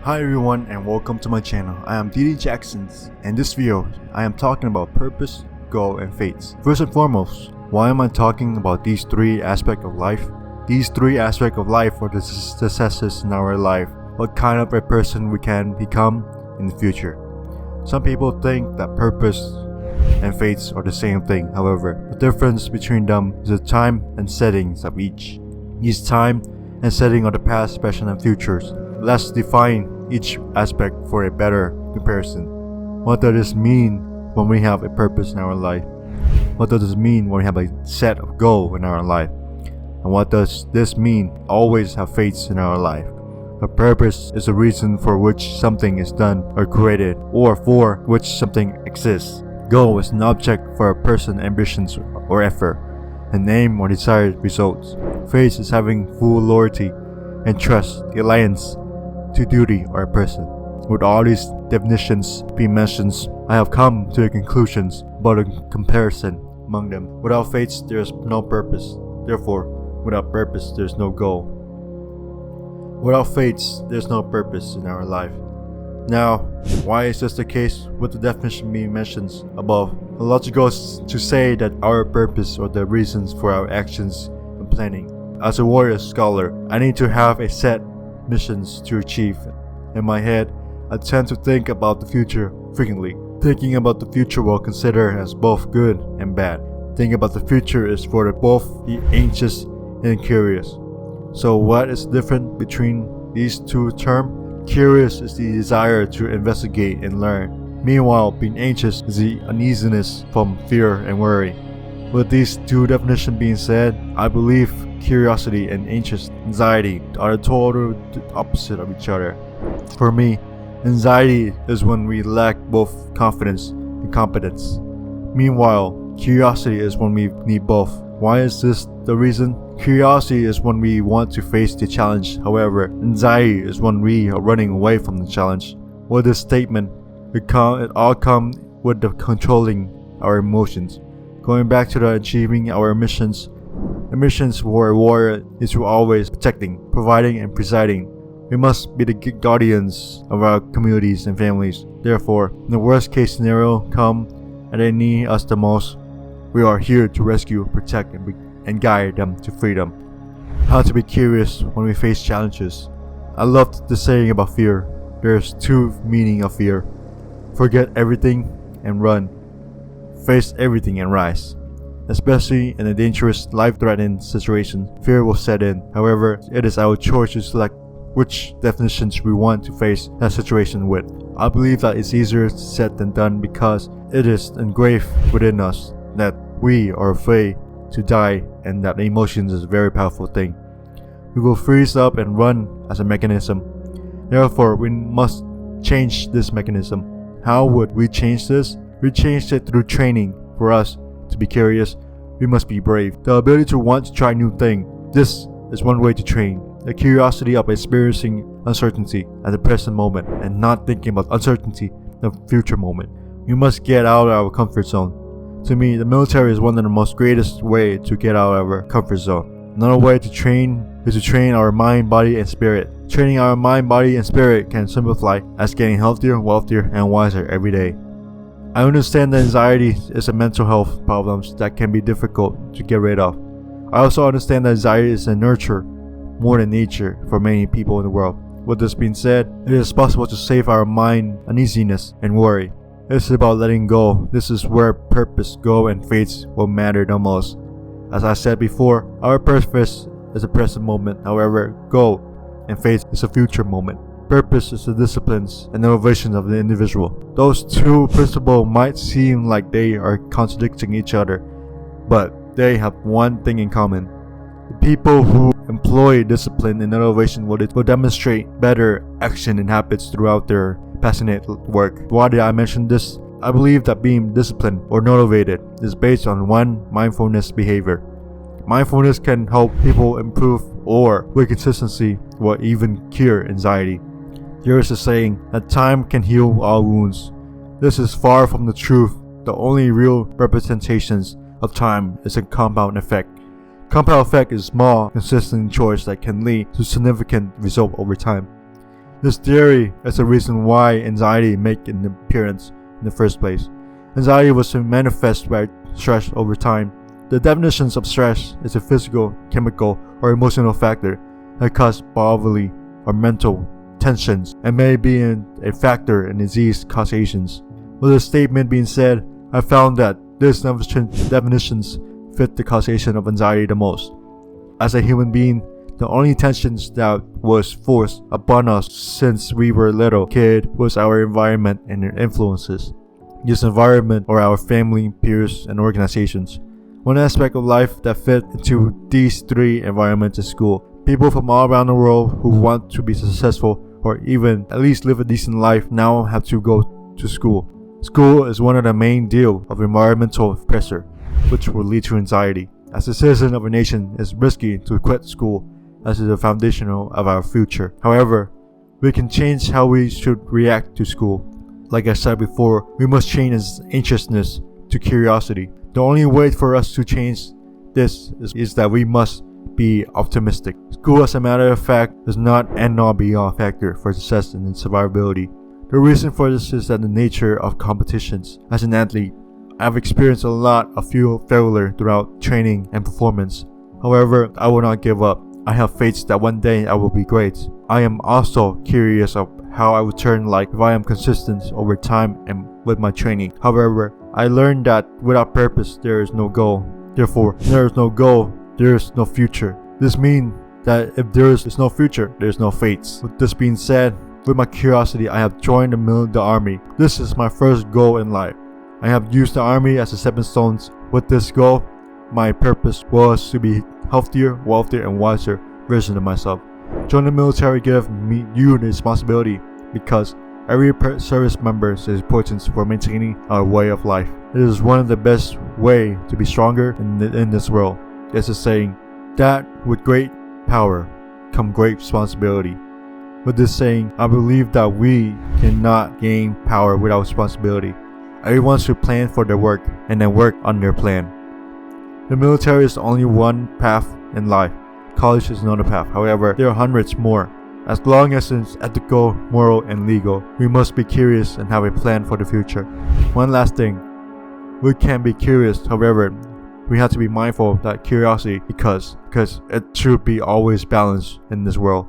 Hi everyone and welcome to my channel. I am DDJaxon. In this video, I am talking about purpose, goal, and fates. First and foremost, why am I talking about these three aspects of life? These three aspects of life are the successes in our life, what kind of a person we can become in the future. Some people think that purpose and fates are the same thing. However, the difference between them is the time and settings of each. Each time and setting are the past, present, and futures. Let's define each aspect for a better comparison. What does this mean when we have a purpose in our life? What does this mean when we have a set of goals in our life? And what does this mean always have fates in our life? A purpose is a reason for which something is done or created, or for which something exists. Goal is an object for a person's ambitions or effort, an aim or desired results. Faith is having full loyalty and trust, alliance to duty or a person. With all these definitions being mentioned, I have come to the conclusions about a comparison among them. Without faith, there is no purpose. Therefore, without purpose, there is no goal. Without faith, there is no purpose in our life. Now, why is this the case with the definition being mentioned above? The logic goes to say that our purpose or the reasons for our actions and planning. As a warrior scholar, I need to have a set missions to achieve. In my head, I tend to think about the future frequently. Thinking about the future will consider as both good and bad. Thinking about the future is for both the anxious and curious. So what is different between these two terms? Curious is the desire to investigate and learn. Meanwhile, being anxious is the uneasiness from fear and worry. With these two definitions being said, I believe curiosity and anxiety are the total opposite of each other. For me, anxiety is when we lack both confidence and competence. Meanwhile, curiosity is when we need both. Why is this the reason? Curiosity is when we want to face the challenge. However, anxiety is when we are running away from the challenge. With this statement, it all comes with the controlling our emotions. Going back to the achieving our missions. The missions for a warrior is to always protecting, providing, and presiding. We must be the guardians of our communities and families. Therefore, in the worst case scenario come and they need us the most, we are here to rescue, protect, and guide them to freedom. How to be curious when we face challenges. I love the saying about fear. There's two meanings of fear. Forget everything and run. Face everything and rise. Especially in a dangerous, life-threatening situation, fear will set in. However, it is our choice to select which definitions we want to face that situation with. I believe that it's easier said than done because it is engraved within us that we are afraid to die and that emotions is a very powerful thing. We will freeze up and run as a mechanism. Therefore, we must change this mechanism. How would we change this? We changed it through training. For us to be curious, we must be brave. The ability to want to try new things. This is one way to train. The curiosity of experiencing uncertainty at the present moment and not thinking about uncertainty in the future moment. We must get out of our comfort zone. To me, the military is one of the most greatest ways to get out of our comfort zone. Another way to train is to train our mind, body, and spirit. Training our mind, body, and spirit can simplify as getting healthier, wealthier, and wiser every day. I understand that anxiety is a mental health problem that can be difficult to get rid of. I also understand that anxiety is a nurture more than nature for many people in the world. With this being said, it is possible to save our mind uneasiness and worry. It's about letting go. This is where purpose, goal, and fates will matter the most. As I said before, our purpose is a present moment. However, goal and fate is a future moment. Purpose is the disciplines and innovation of the individual. Those two principles might seem like they are contradicting each other, but they have one thing in common. The people who employ discipline and innovation will demonstrate better action and habits throughout their passionate work. Why did I mention this? I believe that being disciplined or motivated is based on one mindfulness behavior. Mindfulness can help people improve or, with consistency, will even cure anxiety. There is a saying that time can heal all wounds. This is far from the truth. The only real representations of time is a compound effect. Compound effect is small, consistent choice that can lead to significant result over time. This theory is the reason why anxiety makes an appearance in the first place. Anxiety was to manifest by stress over time. The definitions of stress is a physical, chemical, or emotional factor that causes bodily or mental tensions and may be a factor in disease causations. With the statement being said, I found that these definitions fit the causation of anxiety the most. As a human being, the only tensions that was forced upon us since we were a little kid was our environment and their influences. This environment or our family, peers, and organizations. One aspect of life that fit into these three environments is school. People from all around the world who want to be successful or even at least live a decent life now have to go to school. School is one of the main deal of environmental pressure, which will lead to anxiety. As a citizen of a nation, it's risky to quit school as is the foundational of our future. However, we can change how we should react to school. Like I said before, we must change anxiousness to curiosity. The only way for us to change this is that we must be optimistic. School, as a matter of fact, is not an end-all be-all factor for success and survivability. The reason for this is that the nature of competitions. As an athlete, I've experienced a lot of failure throughout training and performance. However, I will not give up. I have faith that one day I will be great. I am also curious of how I would turn like if I am consistent over time and with my training. However, I learned that without purpose there is no goal. Therefore, there is no goal, there is no future. This means that if there is no future, there is no fates. With this being said, with my curiosity, I have joined the army. This is my first goal in life. I have used the army as a stepping stone. With this goal, my purpose was to be healthier, wealthier, and wiser version of myself. Joining the military gives you the responsibility because every service member is important for maintaining our way of life. It is one of the best way to be stronger in this world. It's a saying that with great power come great responsibility. With this saying, I believe that we cannot gain power without responsibility. Everyone should plan for their work and then work on their plan. The military is only one path in life. College is another path. However, there are hundreds more. As long as it's ethical, moral, and legal, we must be curious and have a plan for the future. One last thing. We can be curious, however, we have to be mindful of that curiosity because it should be always balanced in this world.